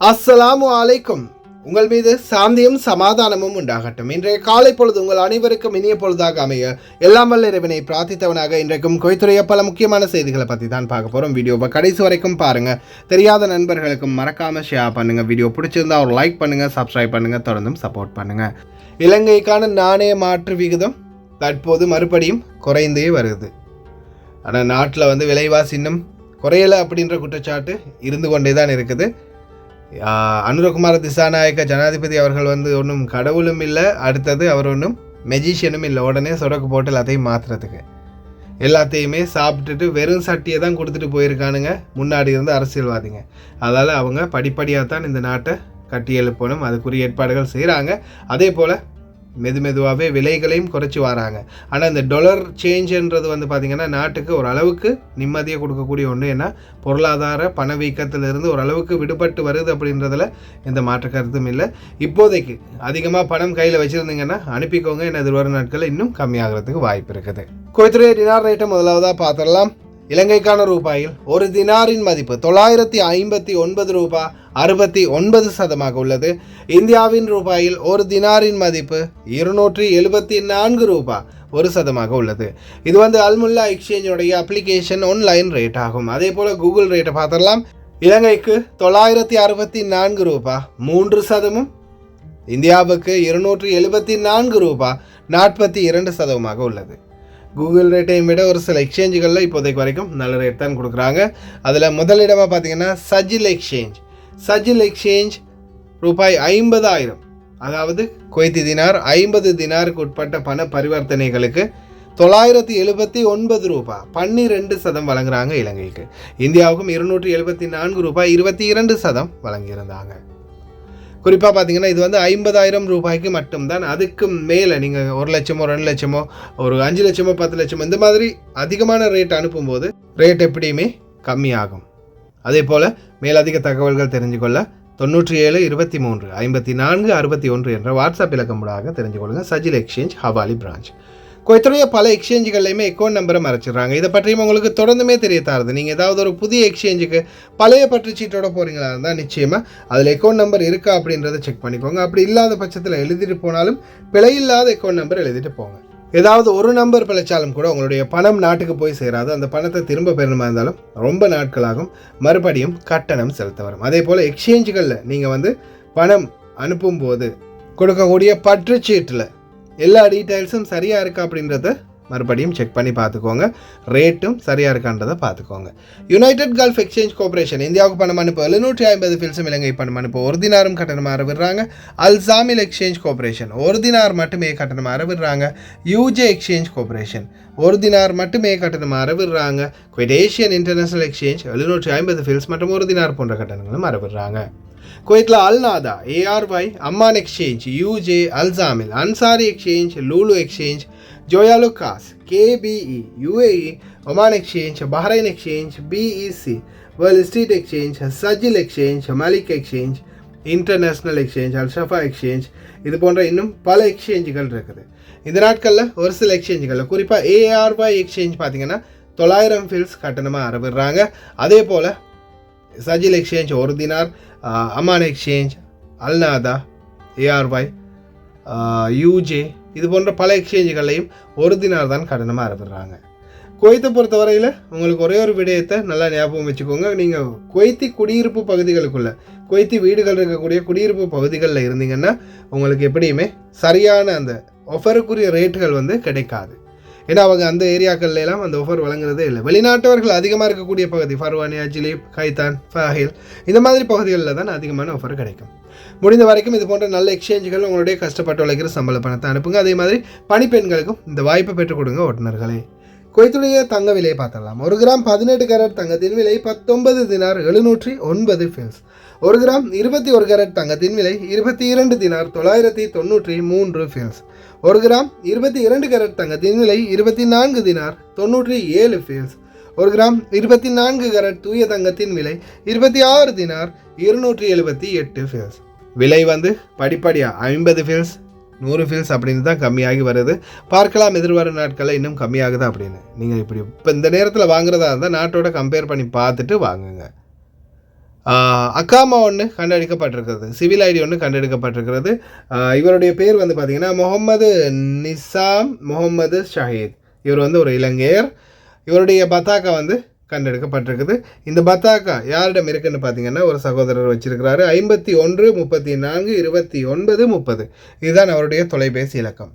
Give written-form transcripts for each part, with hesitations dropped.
அஸ்ஸலாமு அலைக்கும். உங்கள் மீது சாந்தியும் சமாதானமும் உண்டாகட்டும். இன்றைய காலை பொழுது உங்கள் அனைவருக்கும் இனிய பொழுதாக அமைய எல்லாம் வல்ல இறைவனை பிரார்த்தித்தவனாக இன்றைக்கும் கொய்துறைய பல முக்கியமான செய்திகளை பற்றி தான் பார்க்க போகிறோம். வீடியோவை கடைசி வரைக்கும் பாருங்கள். தெரியாத நண்பர்களுக்கும் மறக்காமல் ஷேர் பண்ணுங்கள். வீடியோ பிடிச்சிருந்தா ஒரு லைக் பண்ணுங்கள், சப்ஸ்கிரைப் பண்ணுங்கள், தொடர்ந்தும் சப்போர்ட் பண்ணுங்கள். இலங்கைக்கான நாணய மாற்று விகிதம் தற்போது மறுபடியும் குறைந்தே வருது. ஆனால் நாட்டில் விலைவாசி இன்னும் குறையலை அப்படின்ற குற்றச்சாட்டு இருந்து கொண்டே தான் இருக்குது. அனுரகுமார திசாநாயக்க ஜனாதிபதி அவர்கள் ஒன்றும் கடவுளும் இல்லை, அடுத்தது அவர் ஒன்றும் மெஜிஷியனும் இல்லை. உடனே சொடக்கு போட்டு எல்லாத்தையும் மாற்றுறதுக்கு எல்லாத்தையுமே சாப்பிட்டுட்டு வெறும் சட்டியை தான் கொடுத்துட்டு போயிருக்கானுங்க முன்னாடி இருந்து அரசியல்வாதிங்க. அதால் அவங்க படிப்படியாக தான் இந்த நாட்டை கட்டி எழுப்பணும், அதுக்குரிய ஏற்பாடுகள் செய்கிறாங்க. அதே போல் மெதுவாகவே விலைகளையும் குறைச்சி வராங்க. ஆனால் இந்த டொலர் சேஞ்சுன்றது பார்த்திங்கன்னா நாட்டுக்கு ஓரளவுக்கு நிம்மதியை கொடுக்கக்கூடிய ஒன்று. ஏன்னா பொருளாதார பணவீக்கத்திலிருந்து ஓரளவுக்கு விடுபட்டு வருது அப்படின்றதுல எந்த மாற்று கருத்தும் இல்லை. இப்போதைக்கு அதிகமாக பணம் கையில் வச்சுருந்தீங்கன்னா அனுப்பிக்கோங்க. என்ன எதிர்வரும் நாட்களில் இன்னும் கம்மியாகிறதுக்கு வாய்ப்பு இருக்குது. குவைத்துடைய டினார் ரேட்டை முதலாவதாக பார்த்துடலாம். இலங்கைக்கான ரூபாயில் ஒரு தினாரின் மதிப்பு 959 ரூபாய் 69 உள்ளது. இந்தியாவின் ரூபாயில் ஒரு தினாரின் மதிப்பு 274 ரூபாய் 1 உள்ளது. இது அல்முல்லா எக்ஸ்சேஞ்சோடைய அப்ளிகேஷன் ஆன்லைன் ரேட் ஆகும். அதே போல் கூகுள் ரேட்டை பார்த்துடலாம். இலங்கைக்கு 964 ரூபாய் 3%, இந்தியாவுக்கு 274 ரூபாய் 42 உள்ளது. கூகுள் ரேட்டையும் விட ஒரு சில எக்ஸ்சேஞ்சுகளில் இப்போதைக்கு வரைக்கும் நல்ல ரேட் தான் கொடுக்குறாங்க. அதில் முதலிடமாக பார்த்தீங்கன்னா சஜில் எக்ஸ்சேஞ்ச் ரூபாய் 50,000, அதாவது குவைத்தி தினார் 50 தினாருக்கு உட்பட்ட பண பரிவர்த்தனைகளுக்கு 979 ரூபாய் 12% வழங்குறாங்க இலங்கைக்கு. இந்தியாவுக்கும் 274 ரூபாய் 22% வழங்கியிருந்தாங்க. குறிப்பாக பார்த்தீங்கன்னா இது 50,000 ரூபாய்க்கு மட்டும்தான். அதுக்கு மேலே நீங்கள் 1 லட்சமோ 2 லட்சமோ ஒரு 5 லட்சமோ 10 லட்சமோ இந்த மாதிரி அதிகமான ரேட் அனுப்பும்போது ரேட் எப்படியுமே கம்மியாகும். அதே போல் மேலதிக தகவல்கள் தெரிஞ்சுக்கொள்ள 97 23 54 61 என்ற வாட்ஸ்அப் இலக்கமுடாக தெரிஞ்சு கொள்ளுங்கள். சஜில் எக்ஸ்சேஞ்ச் ஹவாலி பிரான்ச். குவைத்துடைய பல எக்ஸ்சேஞ்சுகள்லையுமே அக்கௌண்ட் நம்பரை மறைச்சிடுறாங்க. இதை பற்றியும் உங்களுக்கு தொடர்ந்துமே தெரிய தருது. நீங்கள் ஏதாவது ஒரு புதிய எக்ஸ்சேஞ்சுக்கு பழைய பற்று சீட்டோட போகிறீங்களா இருந்தால் நிச்சயமாக அதில் அக்கௌண்ட் நம்பர் இருக்கா அப்படின்றத செக் பண்ணிக்கோங்க. அப்படி இல்லாத பட்சத்தில் எழுதிட்டு போனாலும் பிழை இல்லாத அக்கௌண்ட் நம்பர் எழுதிட்டு போங்க. ஏதாவது ஒரு நம்பர் பிழைச்சாலும் கூட உங்களுடைய பணம் நாட்டுக்கு போய் சேராது. அந்த பணத்தை திரும்ப பெறணுமா இருந்தாலும் ரொம்ப நாட்களாகும், மறுபடியும் கட்டணம் செலுத்த வரும். அதே போல் எக்ஸ்சேஞ்சுகளில் நீங்கள் பணம் அனுப்பும்போது கொடுக்கக்கூடிய பற்றுச்சீட்டில் எல்லா டீட்டெயில்ஸும் சரியாக இருக்கா அப்படின்றத மறுபடியும் செக் பண்ணி பார்த்துக்கோங்க. ரேட்டும் சரியாக இருக்கான்றதை பார்த்துக்கோங்க. யுனைடெட் கல்ஃப் எக்ஸ்சேஞ்ச் கார்பரேஷன் இந்தியாவுக்கு பணம் அனுப்ப 750 ஃபில்ஸும் இலங்கை பணம் அனுப்ப 1 தினாரும் கட்டணமாக விடுறாங்க. அல்சாமில் எக்ஸ்சேஞ்ச் கார்பரேஷன் 1 தினார் மட்டுமே கட்டணமாக விடுறாங்க. யூஜே எக்ஸ்சேஞ்ச் கார்பரேஷன் 1 தினார் மட்டுமே கட்டணமாக விடுறாங்க. குவைட் இன்டர்நேஷனல் எக்ஸ்சேஞ்ச் 750 ஃபில்ஸ் மற்றும் 1 தினார் போன்ற கட்டணங்களும் மறவிடுறாங்க. குவைத்தில் அல்நாதா, ARY, அம்மான் எக்ஸ்சேஞ்ச், யூஜே, அல்சாமில், Ansari exchange, Lulu exchange, Joyalukkas, KBE, UAE, Oman exchange, Bahrain exchange, BEC, world street exchange, சஜில் exchange, Malik exchange, international exchange, அல்ஷஃபா எக்ஸ்சேஞ்ச், இது போன்ற இன்னும் பல எக்ஸ்சேஞ்சுகள் இருக்குது. இந்த நாட்களில் ஒரு சில எக்ஸ்சேஞ்சுகளில் குறிப்பாக ARY எக்ஸ்சேஞ்ச் பார்த்தீங்கன்னா 900 ஃபில்ஸ் கட்டணமாக அறவிடுறாங்க. அதே போல் சஜில் exchange 1 dinar, Aman exchange, Al Nahda, ARY, UJ இது போன்ற பல எக்ஸ்சேஞ்சுகளையும் 1 தினார் தான் கட்டணமாக அறவிடுறாங்க. குவைத்தை பொறுத்தவரையில் உங்களுக்கு ஒரே ஒரு விடயத்தை நல்லா ஞாபகம் வச்சுக்கோங்க. நீங்கள் குவைத்தி குடியிருப்பு பகுதிகளுக்குள்ள குவைத்தி வீடுகள் இருக்கக்கூடிய குடியிருப்பு பகுதிகளில் இருந்தீங்கன்னா உங்களுக்கு எப்படியுமே சரியான அந்த ஆஃபருக்குரிய ரேட்டுகள் கிடைக்காது. ஏன்னா அவங்க அந்த ஏரியாக்கள்லாம் அந்த ஆஃபர் வழங்குறதே இல்லை. வெளிநாட்டவர்கள் அதிகமாக இருக்கக்கூடிய பகுதி ஃபர்வானியா, ஜிலீப், கைத்தான், ஃபஹில் இந்த மாதிரி பகுதிகளில் தான் அதிகமான ஆஃபர் கிடைக்கும். முடிந்த வரைக்கும் இது போன்ற நல்ல எக்ஸ்சேஞ்சுகள் உங்களுடைய கஷ்டப்பட்டு உழைக்கிற சம்பள பணத்தை அனுப்புங்க. அதே மாதிரி பணிப்பெண்களுக்கும் இந்த வாய்ப்பை பெற்றுக் கொடுங்க ஓட்டுநர்களே. குவைத்துடைய தங்க விலையை பார்த்துடலாம். 1 கிராம் 18 கேரட் தங்கத்தின் விலை 19 தினார் 709 ஃபில்ஸ். 1 கிராம் 21 கேரட் தங்கத்தின் விலை 22 தினார் 993 ஃபில்ஸ். 1 கிராம் 22 கேரட் தங்கத்தின் விலை 24 தினார் 97 ஃபில்ஸ். 1 கிராம் 24 கேரட் தூய தங்கத்தின் விலை 26 தினார் 278 ஃபில்ஸ். விலை படிப்படியாக 50 ஃபில்ஸ் 100 ஃபில்ஸ் அப்படின்னு தான் கம்மியாகி வருது. பார்க்கலாம் எதிர்வரும் நாட்களில் இன்னும் கம்மியாகுது அப்படின்னு. நீங்கள் இப்படி இப்போ இந்த நேரத்தில் வாங்குறதா இருந்தால் நாட்டோட கம்பேர் பண்ணி பார்த்துட்டு வாங்குங்க. அக்காமா ஒன்று கண்டெடுக்கப்பட்டிருக்கிறது, சிவில் ஐடி ஒன்று கண்டெடுக்கப்பட்டிருக்கிறது. இவருடைய பேர் வந்து பார்த்திங்கன்னா முகமது நிசாம் முகமது ஷஹீத். இவர் வந்து ஒரு இலங்கையர். இவருடைய பத்தாக்கா வந்து கண்டெடுக்கப்பட்டிருக்குது. இந்த பத்தாக்கா யாரிடம் இருக்குன்னு பார்த்தீங்கன்னா ஒரு சகோதரர் வச்சிருக்கிறாரு. 51 34 29 30. இதுதான் அவருடைய தொலைபேசி இலக்கம்.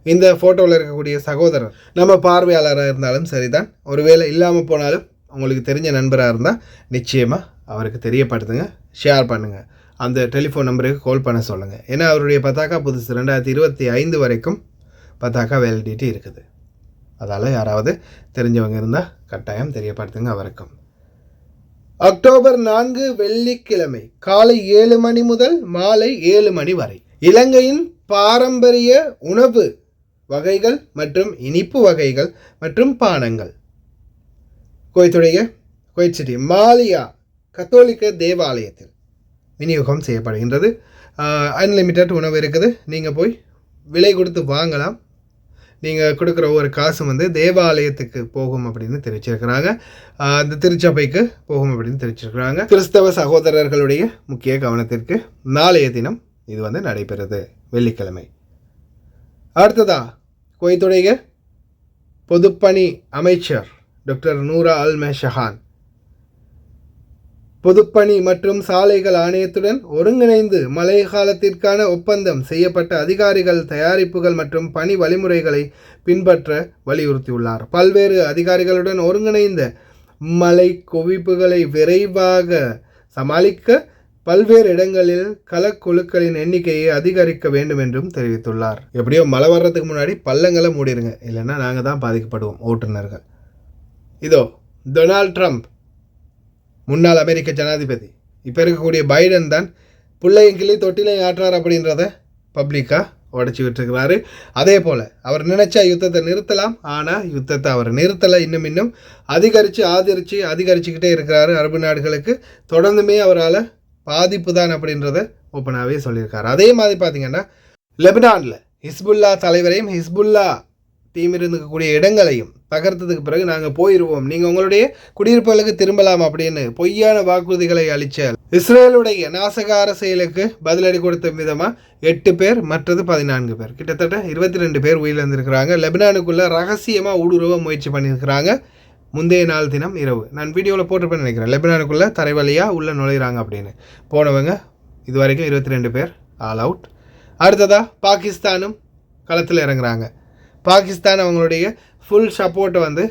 இந்த ஃபோட்டோவில் இருக்கக்கூடிய சகோதரர் நம்ம பார்வையாளராக இருந்தாலும் சரிதான், ஒருவேளை இல்லாமல் போனாலும் உங்களுக்கு தெரிஞ்ச நண்பராக இருந்தால் நிச்சயமாக அவருக்கு தெரியப்படுத்துங்க, ஷேர் பண்ணுங்கள், அந்த டெலிஃபோன் நம்பருக்கு கால் பண்ண சொல்லுங்கள். ஏன்னா அவருடைய பத்தாக்கா புதுசு 2025 வரைக்கும் பத்தாக்கா வேலிடிட்டி இருக்குது. அதால் யாராவது தெரிஞ்சவங்க இருந்தால் கட்டாயம் தெரியப்படுத்துங்க அவருக்கும். அக்டோபர் 4 வெள்ளிக்கிழமை காலை 7 மணி முதல் மாலை 7 மணி வரை இலங்கையின் பாரம்பரிய உணவு வகைகள் மற்றும் இனிப்பு வகைகள் மற்றும் பானங்கள் குவைத்துடைய குவைத் சிட்டி மாலியா கத்தோலிக்க தேவாலயத்தில் விநியோகம் செய்யப்படுகின்றது. அன்லிமிட்டட் உணவு இருக்குது. நீங்கள் போய் விலை கொடுத்து வாங்கலாம். நீங்கள் கொடுக்குற ஒவ்வொரு காசும் வந்து தேவாலயத்துக்கு போகும் அப்படின்னு தெரிவிச்சிருக்கிறாங்க. அந்த திருச்சபைக்கு போகும் அப்படின்னு தெரிவிச்சிருக்கிறாங்க. கிறிஸ்தவ சகோதரர்களுடைய முக்கிய கவனத்திற்கு நாளைய தினம் இது வந்து நடைபெறுது, வெள்ளிக்கிழமை. அடுத்ததா குவைத்துடைய பொதுப்பணி அமைச்சர் டாக்டர் நூரா அல் மெஷஹான் பொதுப்பணி மற்றும் சாலைகள் ஆணையத்துடன் ஒருங்கிணைந்து மழை காலத்திற்கான ஒப்பந்தம் செய்யப்பட்ட அதிகாரிகள் தயாரிப்புகள் மற்றும் பணி வழிமுறைகளை பின்பற்ற வலியுறுத்தியுள்ளார். பல்வேறு அதிகாரிகளுடன் ஒருங்கிணைந்த மழை குவிப்புகளை விரைவாக சமாளிக்க பல்வேறு இடங்களில் களக்குழுக்களின் எண்ணிக்கையை அதிகரிக்க வேண்டும் என்றும் தெரிவித்துள்ளார். எப்படியோ மழை வர்றதுக்கு முன்னாடி பள்ளங்களை மூடிடுங்க, இல்லைன்னா நாங்கள் தான் பாதிக்கப்படுவோம் ஓட்டுநர்கள். இதோ டொனால்ட் ட்ரம்ப் முன்னாள் அமெரிக்க ஜனாதிபதி, இப்போ இருக்கக்கூடிய பைடன் தான் பிள்ளையும் கிளி தொட்டிலையும் ஆற்றார் அப்படின்றத பப்ளிக்காக உடச்சி விட்டுருக்கிறாரு. அதே போல் அவர் நினைச்சா யுத்தத்தை நிறுத்தலாம், ஆனால் யுத்தத்தை அவர் நிறுத்தலை, இன்னும் அதிகரிச்சுக்கிட்டே இருக்கிறாரு. அரபு நாடுகளுக்கு தொடர்ந்துமே அவரால் பாதிப்பு தான் அப்படின்றத ஓப்பனாகவே சொல்லியிருக்காரு. அதே மாதிரி பார்த்தீங்கன்னா லெபனானில் ஹிஸ்புல்லா தலைவரையும் ஹிஸ்புல்லா டீம் இருக்கக்கூடிய இடங்களையும் தகர்த்ததுக்கு பிறகு நாங்கள் போயிடுவோம், நீங்கள் உங்களுடைய குடியிருப்புகளுக்கு திரும்பலாம் அப்படின்னு பொய்யான வாக்குறுதிகளை அளித்த இஸ்ரேலுடைய நாசகார செயலுக்கு பதிலடி கொடுத்த விதமாக 8 பேர் மற்றது 14 பேர் கிட்டத்தட்ட 22 பேர் உயிரிழந்திருக்கிறாங்க. லெபனானுக்குள்ளே ரகசியமாக ஊடுருவ முயற்சி பண்ணியிருக்கிறாங்க. முந்தைய நாள் தினம் இரவு நான் வீடியோவில் போட்டிருப்பேன்னு நினைக்கிறேன். லெபனானுக்குள்ளே தரைவழியாக உள்ளே நுழைகிறாங்க அப்படின்னு போனவங்க இது வரைக்கும் 22 பேர் ஆல் அவுட். அடுத்ததாக பாகிஸ்தானும் களத்தில் இறங்குறாங்க. பாகிஸ்தான் அவங்களுடைய ஃபுல் சப்போர்ட்டை வந்து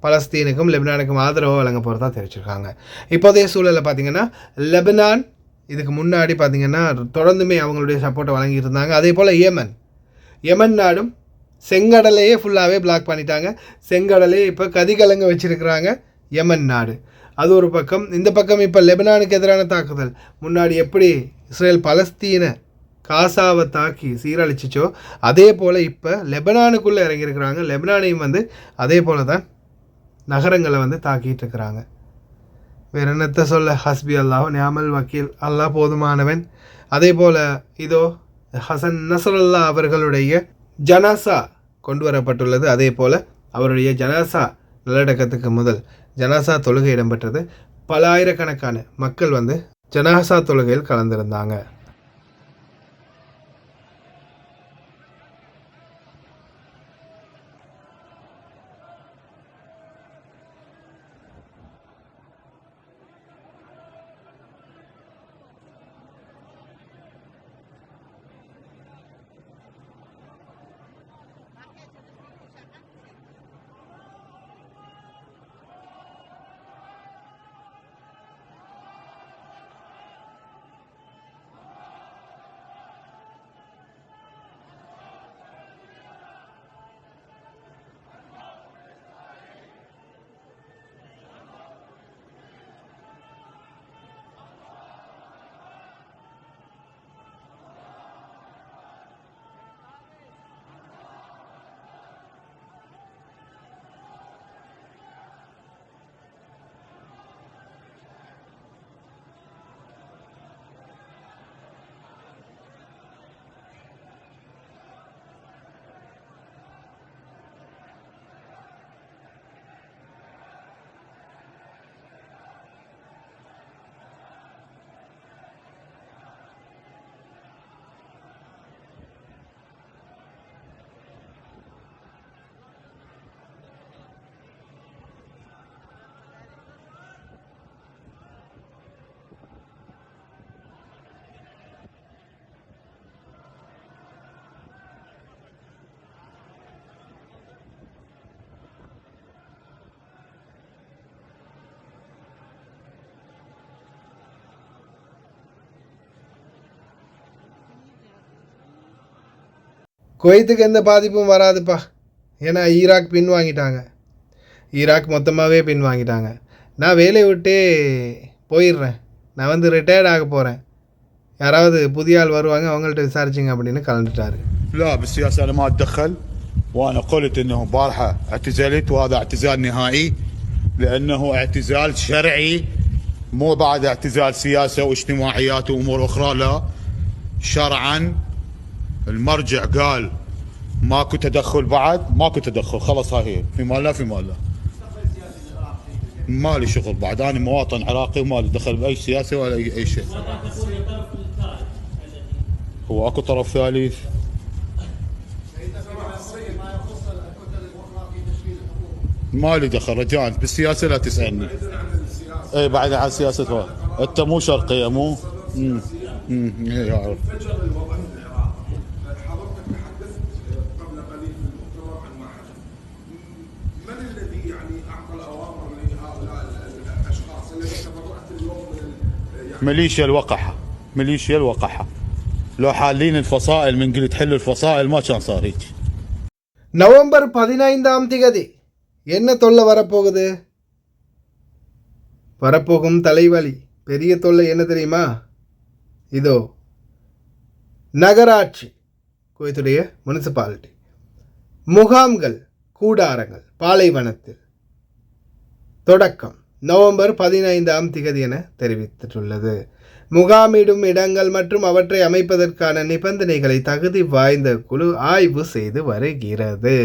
பலஸ்தீனுக்கும் லெபனானுக்கும் ஆதரவாக வழங்க போகிறதா தெரிவிச்சிருக்காங்க. இப்போதைய சூழலில் பார்த்திங்கன்னா லெபனான் இதுக்கு முன்னாடி பார்த்திங்கன்னா தொடர்ந்துமே அவங்களுடைய சப்போர்ட்டை வழங்கிட்டு இருந்தாங்க. அதே போல் யமன் நாடும் செங்கடலையே ஃபுல்லாகவே பிளாக் பண்ணிட்டாங்க. செங்கடலையே இப்போ கதிகலங்க வச்சுருக்கிறாங்க யமன் நாடு. அது ஒரு பக்கம். இந்த பக்கம் இப்போ லெபனானுக்கு எதிரான தாக்குதல், முன்னாடி எப்படி இஸ்ரேல் பலஸ்தீனை காசாவை தாக்கி சீரழிச்சிச்சோ அதே போல் இப்போ லெபனானுக்குள்ளே இறங்கியிருக்கிறாங்க. லெபனானையும் வந்து அதே போல் தான் நகரங்களை வந்து தாக்கிட்டு இருக்கிறாங்க. வேறு என்னத்தை சொல்ல, ஹஸ்பி அல்லாஹ் நியாமல் வக்கீல், அல்லாஹ் போதுமானவன். அதே போல் இதோ ஹசன் நஸ்ரல்லா அவர்களுடைய ஜனாசா கொண்டு வரப்பட்டுள்ளது. அதே போல் அவருடைய ஜனாசா நல்லடக்கத்துக்கு முதல் ஜனாசா தொழுகை இடம்பெற்றது. பல ஆயிரக்கணக்கான மக்கள் வந்து ஜனாசா தொழுகையில் கலந்திருந்தாங்க. குவைத்துக்கு எந்த பாதிப்பும் வராதுப்பா. ஏன்னா ஈராக் பின்வாங்கிட்டாங்க. ஈராக் மொத்தமாகவே பின்வாங்கிட்டாங்க. நான் வேலையை விட்டே போயிடுறேன், நான் வந்து ரிட்டையர்ட் ஆக போகிறேன், யாராவது புதிய ஆள் வருவாங்க அவங்கள்ட்ட விசாரிச்சிங்க அப்படின்னு கலந்துட்டாரு. لا بالسياسة أنا ما أتدخل، وأنا قلت أنه بارحة اعتزلت وهذا اعتزال نهائي، لأنه اعتزال شرعي مو بعد اعتزال سياسة واجتماعيات وأمور أخرى. لا، شرعا المرجع قال ماكو تدخل، بعد ماكو تدخل، خلص هاي هي في مال لا في مال لا. مالي شغل بعد، أنا مواطن عراقي ومالي دخل بأي سياسة ولا أي شيء. هو أكو طرف ثالث؟ مالي دخل رجاء، بالسياسة لا تسألني. اي بعد عن سياسة انت مو شرقية مو اي اعرف. ميليشيا الوقحة، ميليشيا الوقحة، لو حالين الفصائل من قلت حل الفصائل ما كان صار هيك. நவம்பர் 15ஆம் தேதி என்ன தொல்லை வரப்போகுது? வரப்போகும் தலைவலி பெரிய தொல்லை என்ன தெரியுமா? இதோ நகராட்சி, குவைத்துடைய முனிசிபாலிட்டி முகாம்கள், கூடாரங்கள் பாலைவனத்தில் தொடக்கம் நவம்பர் 15ஆம் தேதி என தெரிவித்துள்ளது. முகாமிடும் இடங்கள் மற்றும் அவற்றை அமைப்பதற்கான நிபந்தனைகளை தகுதி வாய்ந்த குழு ஆய்வு செய்து வருகிறது.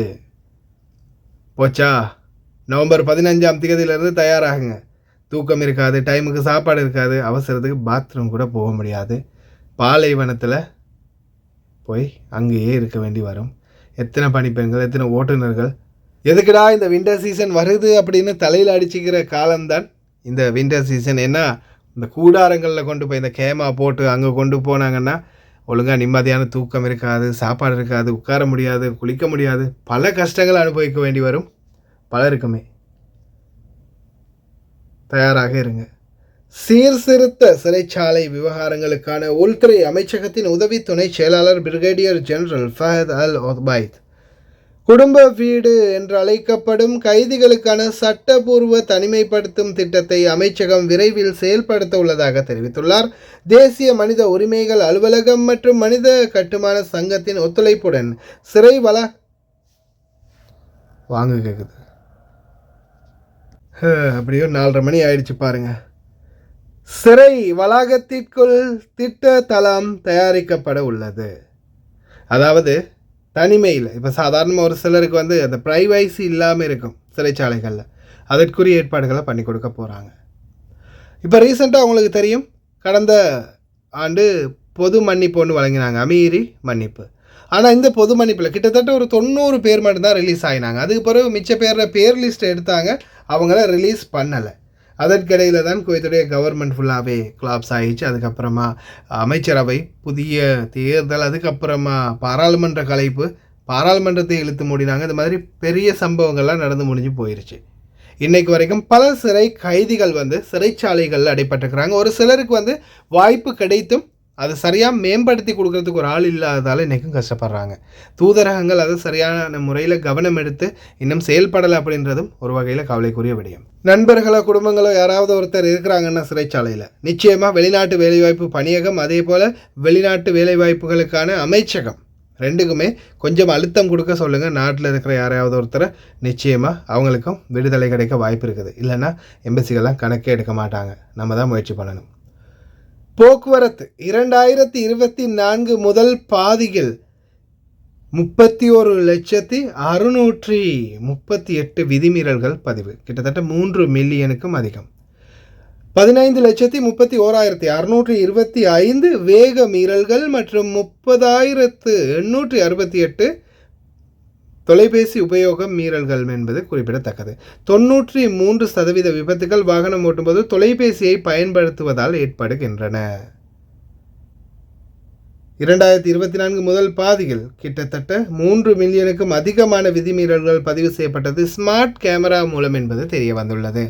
போச்சா? நவம்பர் 15ஆம் தேதியிலிருந்து தயாராகுங்க. தூக்கம் இருக்காது, டைமுக்கு சாப்பாடு இருக்காது, அவசரத்துக்கு பாத்ரூம் கூட போக முடியாது, பாலைவனத்தில் போய் அங்கேயே இருக்க வேண்டி வரும். எத்தனை பணிப்பெண்கள், எத்தனை ஓட்டுநர்கள், எதுக்குடா இந்த வின்டர் சீசன் வருது அப்படின்னு தலையில் அடிச்சுக்கிற காலம்தான் இந்த வின்டர் சீசன். ஏன்னா இந்த கூடாரங்களில் கொண்டு போய் இந்த கேமா போட்டு அங்கே கொண்டு போனாங்கன்னா ஒழுங்காக நிம்மதியான தூக்கம் இருக்காது, சாப்பாடு இருக்காது, உட்கார முடியாது, குளிக்க முடியாது, பல கஷ்டங்கள் அனுபவிக்க வேண்டி வரும் பலருக்குமே. தயாராக இருங்க. சீர்திருத்த சிறைச்சாலை விவகாரங்களுக்கான உள்துறை அமைச்சகத்தின் உதவி துணை செயலாளர் பிரிகேடியர் ஜெனரல் ஃபஹத் அல் ஒத்பைத் குடும்ப வீடு என்று அழைக்கப்படும் கைதிகளுக்கான சட்டபூர்வ தனிமைப்படுத்தும் திட்டத்தை அமைச்சகம் விரைவில் செயல்படுத்த உள்ளதாக தெரிவித்துள்ளார். தேசிய மனித உரிமைகள் அலுவலகம் மற்றும் மனித கட்டுமான சங்கத்தின் ஒத்துழைப்புடன் சிறை வாங்க கேக்குது அப்படியோ 4:30 மணி ஆயிடுச்சு பாருங்க. சிறை வளாகத்திற்குள் திட்ட தளம் தயாரிக்கப்பட உள்ளது. அதாவது தனிமையில், இப்போ சாதாரணமாக ஒரு சிலருக்கு வந்து அந்த ப்ரைவைசி இல்லாமல் இருக்கும் சிறைச்சாலைகளில், அதற்குரிய ஏற்பாடுகளை பண்ணி கொடுக்க போகிறாங்க. இப்போ ரீசெண்டாக உங்களுக்கு தெரியும், கடந்த ஆண்டு பொது மன்னிப்பு ஒன்று வழங்கினாங்க, அமீரி மன்னிப்பு. ஆனால் இந்த பொது மன்னிப்பில் கிட்டத்தட்ட ஒரு 90 பேர் மட்டும்தான் ரிலீஸ் ஆகினாங்க. அதுக்கு பிறகு மிச்ச பேர் லிஸ்ட் எடுத்தாங்க, அவங்கள ரிலீஸ் பண்ணலை. அதற்கிடையில் தான் குவைத்துடைய கவர்மெண்ட் ஃபுல்லாகவே கொலாப்ஸ் ஆகிடுச்சு. அதுக்கப்புறமா அமைச்சரவை, புதிய தேர்தல், அதுக்கப்புறமா பாராளுமன்ற கலைப்பு, பாராளுமன்றத்தை இழுத்து மூடினாங்க. இந்த மாதிரி பெரிய சம்பவங்கள்லாம் நடந்து முடிஞ்சு போயிடுச்சு. இன்றைக்கு வரைக்கும் பல சிறை கைதிகள் வந்து சிறைச்சாலைகளில் அடைப்பட்டிருக்கிறாங்க. ஒரு சிலருக்கு வந்து வாய்ப்பு கிடைத்தும் அதை சரியாக மேம்படுத்தி கொடுக்கறதுக்கு ஒரு ஆள் இல்லாததால் இன்றைக்கும் கஷ்டப்படுறாங்க. தூதரகங்கள் அதை சரியான முறையில் கவனம் எடுத்து இன்னும் செயல்படலை அப்படின்றதும் ஒரு வகையில் கவலைக்குரிய விடயம். நண்பர்களோ குடும்பங்களோ யாராவது ஒருத்தர் இருக்கிறாங்கன்னா சிறைச்சாலையில், நிச்சயமாக வெளிநாட்டு வேலைவாய்ப்பு பணியகம், அதே போல் வெளிநாட்டு வேலைவாய்ப்புகளுக்கான அமைச்சகம் ரெண்டுக்குமே கொஞ்சம் அழுத்தம் கொடுக்க சொல்லுங்கள். நாட்டில் இருக்கிற யாராவது ஒருத்தரை நிச்சயமாக அவங்களுக்கும் விடுதலை கிடைக்க வாய்ப்பு இருக்குது. இல்லைன்னா எம்பசிகள்லாம் கணக்கே எடுக்க மாட்டாங்க. நம்ம தான் முயற்சி பண்ணணும். போக்குவரத்து 2024 முதல் பாதியில் 31,638 விதிமீறல்கள் பதிவு, கிட்டத்தட்ட 3 மில்லியனுக்கும் அதிகம். 15,31,625 வேக மீறல்கள் மற்றும் 30,868 தொலைபேசி உபயோக மீறல்கள் என்பது குறிப்பிடத்தக்கது. 93% விபத்துகள் வாகனம் ஓட்டும்போது தொலைபேசியை பயன்படுத்துவதால் ஏற்படுகின்றன. 2024 முதல் பாதியில் கிட்டத்தட்ட 3 மில்லியனுக்கும் அதிகமான விதிமீறல்கள் பதிவு செய்யப்பட்டது ஸ்மார்ட் கேமரா மூலம் என்பது தெரிய வந்துள்ளது.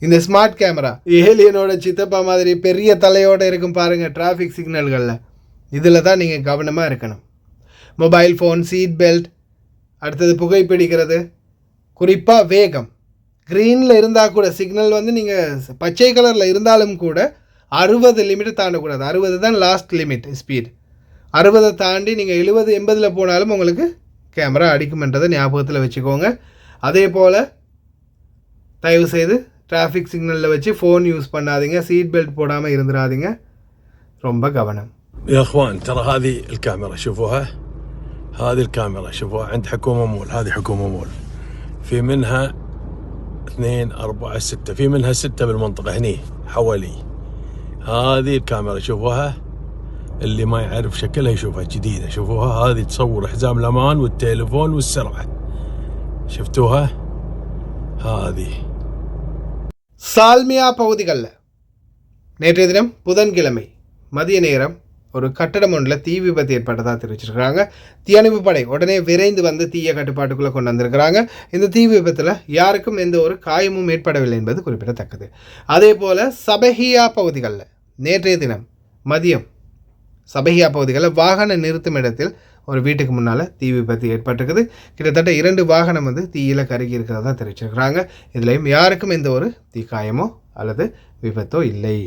இந்த ஸ்மார்ட் கேமரா ஏலியனோட சித்தப்பா மாதிரி பெரிய தலையோடு இருக்கும் பாருங்கள் டிராஃபிக் சிக்னல்களில், இதில் தான் நீங்கள் கவனமாக இருக்கணும். மொபைல் ஃபோன், சீட் பெல்ட், அடுத்தது புகைப்பிடிக்கிறது, குறிப்பாக வேகம். க்ரீனில் இருந்தால் கூட சிக்னல் வந்து நீங்கள் பச்சை கலரில் இருந்தாலும் கூட 60 லிமிட்டை தாண்டக்கூடாது. 60 தான் லாஸ்ட் லிமிட் ஸ்பீட். 60 தாண்டி நீங்கள் 70, 80 போனாலும் உங்களுக்கு கேமரா அடிக்கும்ன்றதை ஞாபகத்தில் வச்சுக்கோங்க. அதே போல் தயவு செய்து டிராஃபிக் சிக்னலில் வச்சு ஃபோன் யூஸ் பண்ணாதீங்க, சீட் பெல்ட் போடாமல் இருந்துடாதீங்க. ரொம்ப கவனம். يا اخوان ترى هذه الكاميرا شوفوها، هذه الكاميرا شوفوها عند حكومة مول، هذه حكومة مول في منها 2 4 6، في منها 6 بالمنطقة هني حوالي. هذه الكاميرا شوفوها، اللي ما يعرف شكلها يشوفها جديدة. شوفوها هذه تصور حزام الأمان والتليفون والسرعة، شفتوها هذه. சால்மியா பகுதிகளில் நேற்றைய தினம் புதன்கிழமை மதிய நேரம் ஒரு கட்டடம் ஒன்றில் தீ விபத்து ஏற்பட்டதாக தெரிவிச்சிருக்கிறாங்க. தீயணைப்பு படை உடனே விரைந்து வந்து தீய கட்டுப்பாட்டுக்குள்ளே கொண்டு வந்திருக்கிறாங்க. இந்த தீ விபத்தில் யாருக்கும் எந்த ஒரு காயமும் ஏற்படவில்லை என்பது குறிப்பிடத்தக்கது. அதே போல் சபஹியா பகுதிகளில் நேற்றைய தினம் மதியம் சபஹியா பகுதிகளில் வாகன நிறுத்தும் இடத்தில் ஒரு வீட்டுக்கு முன்னால் தீ விபத்து ஏற்பட்டிருக்குது. கிட்டத்தட்ட 2 வாகனம் வந்து தீயில் கருகி இருக்கிறதா தெரிவிச்சிருக்கிறாங்க. இதுலேயும் யாருக்கும் எந்த ஒரு தீக்காயமோ அல்லது விபத்தோ இல்லை.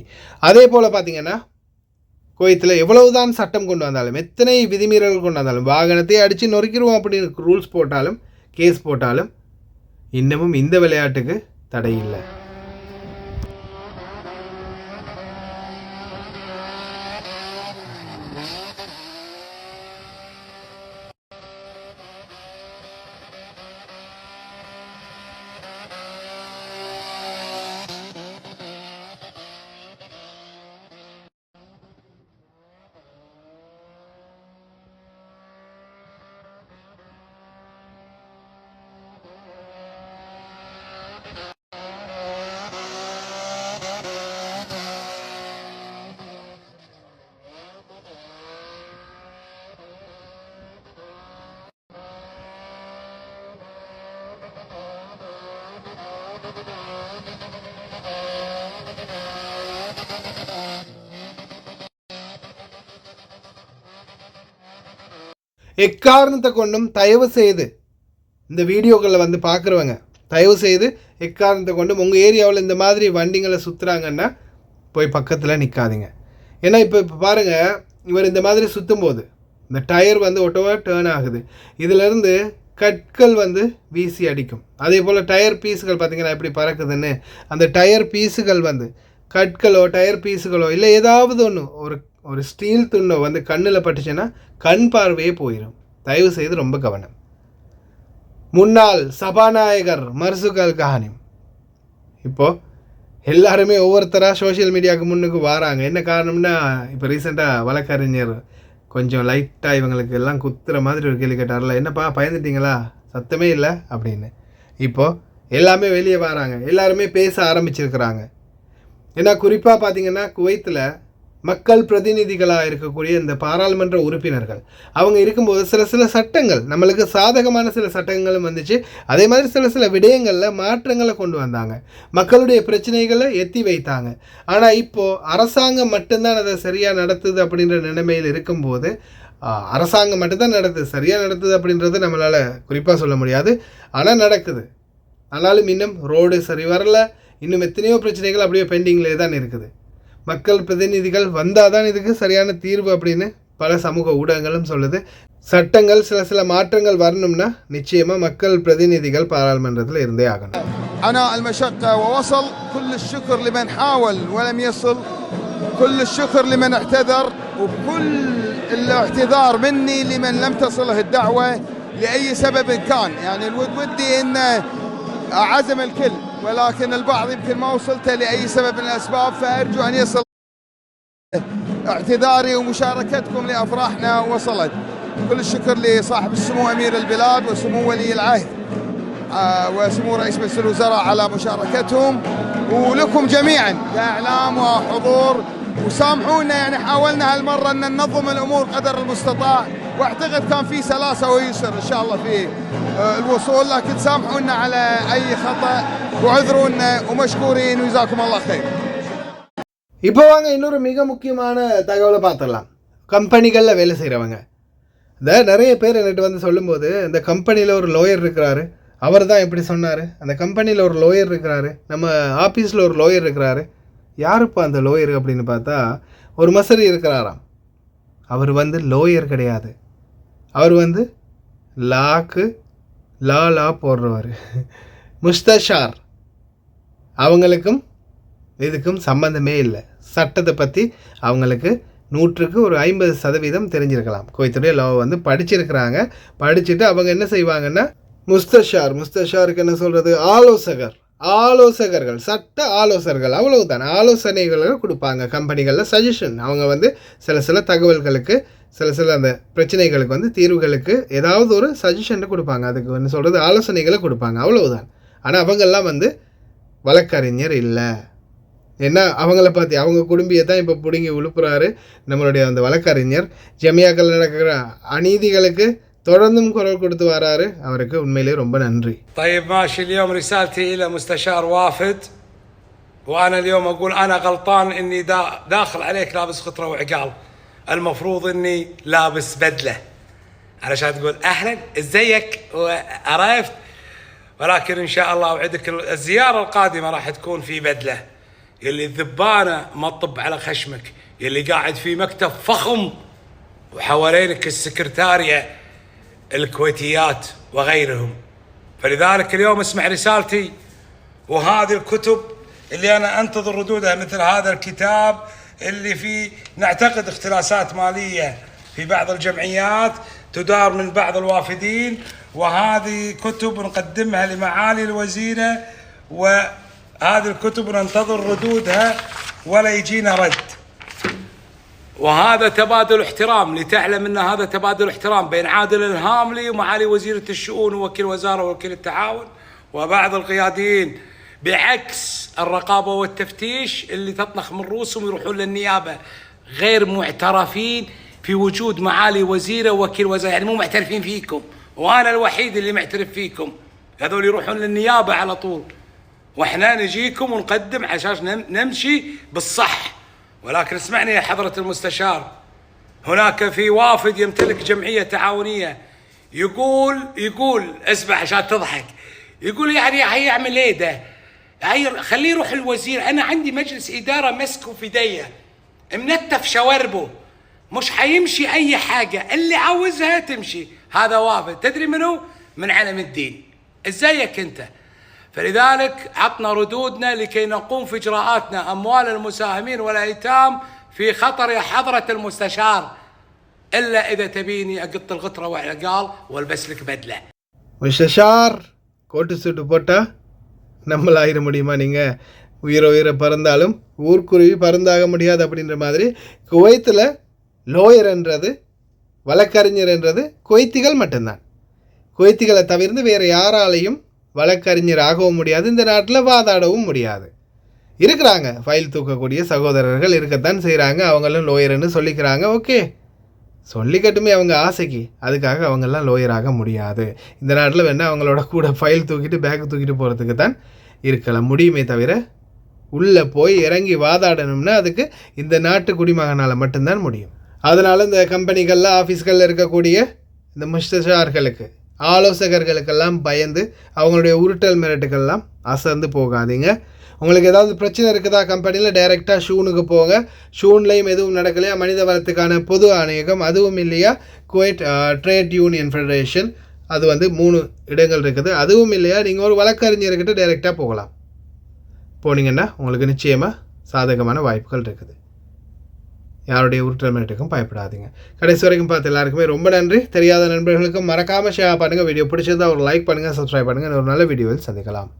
அதே போல் பார்த்திங்கன்னா குவைத்தில் எவ்வளவுதான் சட்டம் கொண்டு வந்தாலும், எத்தனை விதிமீறல்கள் கொண்டு வந்தாலும், வாகனத்தை அடித்து நொறுக்கிடுவோம் அப்படின்னு ரூல்ஸ் போட்டாலும், கேஸ் போட்டாலும், இன்னமும் இந்த விளையாட்டுக்கு தடை இல்லை. எக்காரணத்தை கொண்டும் தயவு செய்து இந்த வீடியோக்களில் வந்து பார்க்குறவங்க தயவு செய்து எக்காரணத்தை கொண்டும் உங்கள் ஏரியாவில் இந்த மாதிரி வண்டிங்களை சுற்றுறாங்கன்னா போய் பக்கத்தில் நிற்காதீங்க. ஏன்னா இப்போ பாருங்கள், இவர் இந்த மாதிரி சுற்றும் போது இந்த டயர் வந்து ஒட்டோவாக டேர்ன் ஆகுது. இதிலேருந்து கற்கள் வந்து வீசி அடிக்கும். அதே போல் டயர் பீஸுகள் பார்த்திங்கன்னா எப்படி பறக்குதுன்னு, அந்த டயர் பீஸுகள் வந்து கற்களோ டயர் பீஸுகளோ இல்லை ஏதாவது ஒன்று ஒரு ஸ்டீல் துண்டோ வந்து கண்ணில் பட்டுச்சுன்னா கண் பார்வையே போயிடும். தயவு செய்து ரொம்ப கவனம். முன்னாள் சபாநாயகர் மர்சுக் அல் கஹானி இப்போது எல்லாருமே ஒவ்வொருத்தராக சோஷியல் மீடியாவுக்கு முன்னுக்கு வராங்க. என்ன காரணம்னா, இப்போ ரீசெண்டாக வழக்கறிஞர் கொஞ்சம் லைட்டாக இவங்களுக்கு எல்லாம் குத்துற மாதிரி ஒரு கேள்வி கேட்டார்ல, என்னப்பா பயந்துட்டிங்களா, சத்தமே இல்லை அப்படின்னு. இப்போது எல்லாமே வெளியே வராங்க, எல்லாருமே பேச ஆரம்பிச்சிருக்கிறாங்க. ஏன்னா குறிப்பாக பார்த்திங்கன்னா குவைத்தில் மக்கள் பிரதிநிதிகளாக இருக்கக்கூடிய இந்த பாராளுமன்ற உறுப்பினர்கள் அவங்க இருக்கும்போது சில சட்டங்கள் நம்மளுக்கு சாதகமான சில சட்டங்களும் வந்துச்சு. அதே மாதிரி சில விடயங்களில் மாற்றங்களை கொண்டு வந்தாங்க, மக்களுடைய பிரச்சனைகளை எத்தி வைத்தாங்க. ஆனால் இப்போது அரசாங்கம் மட்டும்தான் அதை சரியாக நடத்துது அப்படின்ற நிலைமையில் இருக்கும்போது, அரசாங்கம் மட்டும்தான் நடத்துது, சரியாக நடத்துது அப்படின்றது நம்மளால் குறிப்பாக சொல்ல முடியாது. ஆனால் நடக்குது. ஆனாலும் இன்னும் ரோடு சரி வரல, இன்னும் எத்தனையோ பிரச்சனைகள் அப்படியே பெண்டிங்லேயே தான் இருக்குது. மக்கள் பிரதிநிதிகள் வந்தால் தான் இதுக்கு சரியான தீர்வு அப்படின்னு பல சமூக ஊடகங்களும் சொல்லுது. சட்டங்கள் சில மாற்றங்கள் வரணும்னா நிச்சயமாக மக்கள் பிரதிநிதிகள் பாராளுமன்றத்தில் இருந்தே ஆகணும். عناء المشقة ووصل. كل الشكر لمن حاول ولم يصل، كل الشكر لمن اعتذر، وكل الاعتذار مني لمن لم تصله الدعوة لأي سبب كان. يعني ودي إن عزم الكل، ولكن البعض يمكن ما وصلته لأي سبب من الأسباب، فأرجو أن يصل اعتذاري ومشاركتكم لأفراحنا وصلت. كل الشكر لصاحب السمو أمير البلاد وسمو ولي العهد وسمو رئيس مجلس الوزراء على مشاركتهم، ولكم جميعا كإعلام وحضور. وسامحونا، يعني حاولنا هالمرة أن ننظم الأمور قدر المستطاع، واعتقد كان في سلاسة ويسر إن شاء الله في الوصول، لكن سامحونا على أي خطأ وعذرونا ومشكورين وجزاكم الله خير. இப்போ வாங்க இன்னொரு மிக முக்கியமான தகவலை பார்த்துடலாம். கம்பெனிகளில் வேலை செய்கிறவங்க இந்த நிறைய பேர் என்கிட்ட வந்து சொல்லும்போது இந்த கம்பெனியில் ஒரு லோயர் இருக்கிறாரு, அவர் தான் இப்படி சொன்னார், அந்த கம்பெனியில் ஒரு லோயர் இருக்கிறாரு, நம்ம ஆஃபீஸில் ஒரு லோயர் இருக்கிறாரு. யாருப்பா அந்த லோயர் அப்படின்னு பார்த்தா ஒரு மசரி இருக்கிறாராம். அவர் வந்து லோயர் கிடையாது, அவர் வந்து லா போடுறவர், முஸ்தஷார். அவங்களுக்கும் இதுக்கும் சம்பந்தமே இல்லை. சட்டத்தை பற்றி அவங்களுக்கு 100க்கு ஒரு 50% தெரிஞ்சிருக்கலாம். குவைத்துடைய லா வந்து படிச்சிருக்கிறாங்க. படிச்சுட்டு அவங்க என்ன செய்வாங்கன்னா முஸ்தஷாருக்கு என்ன சொல்கிறது, ஆலோசகர்கள், சட்ட ஆலோசகர்கள், அவ்வளவுதான். ஆலோசனைகளை கொடுப்பாங்க கம்பெனிகளில். சஜஷன், அவங்க வந்து சில தகவல்களுக்கு சில அந்த பிரச்சனைகளுக்கு வந்து தீர்வுகளுக்கு ஏதாவது ஒரு சஜஷன் கொடுப்பாங்க. அதுக்கு என்ன சொல்கிறது, ஆலோசனைகளை கொடுப்பாங்க, அவ்வளவுதான். ஆனால் அவங்கெல்லாம் வந்து வழக்கறிஞர் இல்லை. ஏன்னா அவங்கள பார்த்து அவங்க குடும்பியை தான் இப்போ பிடுங்கி உழுப்புறாரு நம்மளுடைய அந்த வழக்கறிஞர். ஜமியாக்கள் நடக்கிற அநீதிகளுக்கு தொடர்ந்தும் குரல் கொடுத்து வராரு. அவருக்கு உண்மையிலேயே ரொம்ப நன்றி. طيب ماشي. اليوم رسالتي إلى مستشار وافد، وأنا اليوم أقول أنا غلطان إني داخل عليك لابس خطرة وعقال. المفروض إني لابس بدلة علشان تقول أهلا إزيك وعرفت، ولكن إن شاء الله أوعدك الزيارة القادمة راح تكون في بدلة. يلي الذبانة ما تطب على خشمك، يلي قاعد في مكتب فخم وحوالينك السكرتارية الكويتيات وغيرهم. فلذلك اليوم اسمع رسالتي، وهذه الكتب اللي أنا أنتظر ردودها، مثل هذا الكتاب اللي فيه نعتقد اختلاسات مالية في بعض الجمعيات تدار من بعض الوافدين، وهذه كتب نقدمها لمعالي الوزيرة، وهذه الكتب ننتظر ردودها ولا يجينا رد. وهذا تبادل احترام، لتعلم ان هذا تبادل احترام بين عادل الهاملي ومعالي وزيرة الشؤون ووكيل وزارة ووكيل التعاون وبعض القياديين، بعكس الرقابة والتفتيش اللي تطنخ من رؤوسهم يروحون للنيابة غير معترفين في وجود معالي وزيرة ووكيل وزارة، يعني مو معترفين فيكم، وانا الوحيد اللي معترف فيكم. هذول يروحون للنيابة على طول، واحنا نجيكم ونقدم عشان نمشي بالصح. ولكن اسمعني يا حضرة المستشار، هناك في وافد يمتلك جمعية تعاونية يقول اسمع عشان تضحك، يقول يعني هيعمل ايه ده؟ خليه يروح الوزير، انا عندي مجلس ادارة مسكه في ديه منتف شوربه، مش حيمشي اي حاجة، اللي عاوزها تمشي. هذا وافد تدري منه؟ من علم الدين. ازيك انت؟ فلذلك عطنا ردودنا لكي نقوم في إجراءاتنا. أموال المساهمين والأيتام في خطر يا حضرة المستشار، إلا إذا تبيني أقط الغطرة والعقال والبس لك بدلة. முஸ்தஷார் கோட்டு சூட்டு போட்டால் நம்மளாயிர முடியுமா? நீங்கள் உயிரை பறந்தாலும் ஊர்க்குருவி பறந்தாக முடியாது அப்படின்ற மாதிரி குவைத்தில் லோயர் என்றது, வழக்கறிஞர் என்றது குவைத்திகள் மட்டும்தான். குவைத்திகளை தவிர்த்து வேறு யாராலையும் வழக்கறிஞர் ஆகவும் முடியாது, இந்த நாட்டில் வாதாடவும் முடியாது. இருக்கிறாங்க ஃபைல் தூக்கக்கூடிய சகோதரர்கள் இருக்கத்தான் செய்கிறாங்க, அவங்களும் லோயர்னு சொல்லிக்கிறாங்க. ஓகே, சொல்லிக்கட்டுமே அவங்க ஆசைக்கு, அதுக்காக அவங்கெல்லாம் லோயராக முடியாது. இந்த நாட்டில் வேணால் அவங்களோட கூட ஃபைல் தூக்கிட்டு பேக் தூக்கிட்டு போகிறதுக்கு தான் இருக்கலாம் முடியுமே தவிர உள்ளே போய் இறங்கி வாதாடணும்னா அதுக்கு இந்த நாட்டு குடிமகனால் மட்டும்தான் முடியும். அதனால் இந்த கம்பெனிகளில் ஆஃபீஸ்களில் இருக்கக்கூடிய இந்த முஸ்தஷார்களுக்கு, ஆலோசகர்களுக்கெல்லாம் பயந்து அவங்களுடைய உருட்டல் மிரட்டுக்கள்லாம் அசந்து போகாதீங்க. உங்களுக்கு ஏதாவது பிரச்சனை இருக்குதா கம்பெனியில், டைரெக்டாக ஷூனுக்கு போங்க. ஷூன்லேயும் எதுவும் நடக்கலையா, மனித வளத்துக்கான பொது ஆணையகம் அதுவும் இல்லையா, குவைட் ட்ரேட் யூனியன் ஃபெடரேஷன், அது வந்து 3 இடங்கள் இருக்குது, அதுவும் இல்லையா, நீங்கள் ஒரு வழக்கறிஞர்கிட்ட டைரெக்டாக போகலாம். போனீங்கன்னா உங்களுக்கு நிச்சயமாக சாதகமான வாய்ப்புகள் இருக்குது. யாருடைய உருட்டல் மிரட்டுக்கும் பயப்படாதீங்க. கடைசி வரைக்கும் பார்த்து எல்லாருக்குமே ரொம்ப நன்றி. தெரியாத நண்பர்களுக்கும் மறக்காமல் ஷேர் பண்ணுங்கள். வீடியோ பிடிச்சிருந்தா ஒரு லைக் பண்ணுங்கள், சப்ஸ்கிரைப் பண்ணுங்கள். ஒரு நல்ல வீடியோவில் சந்திக்கலாம்.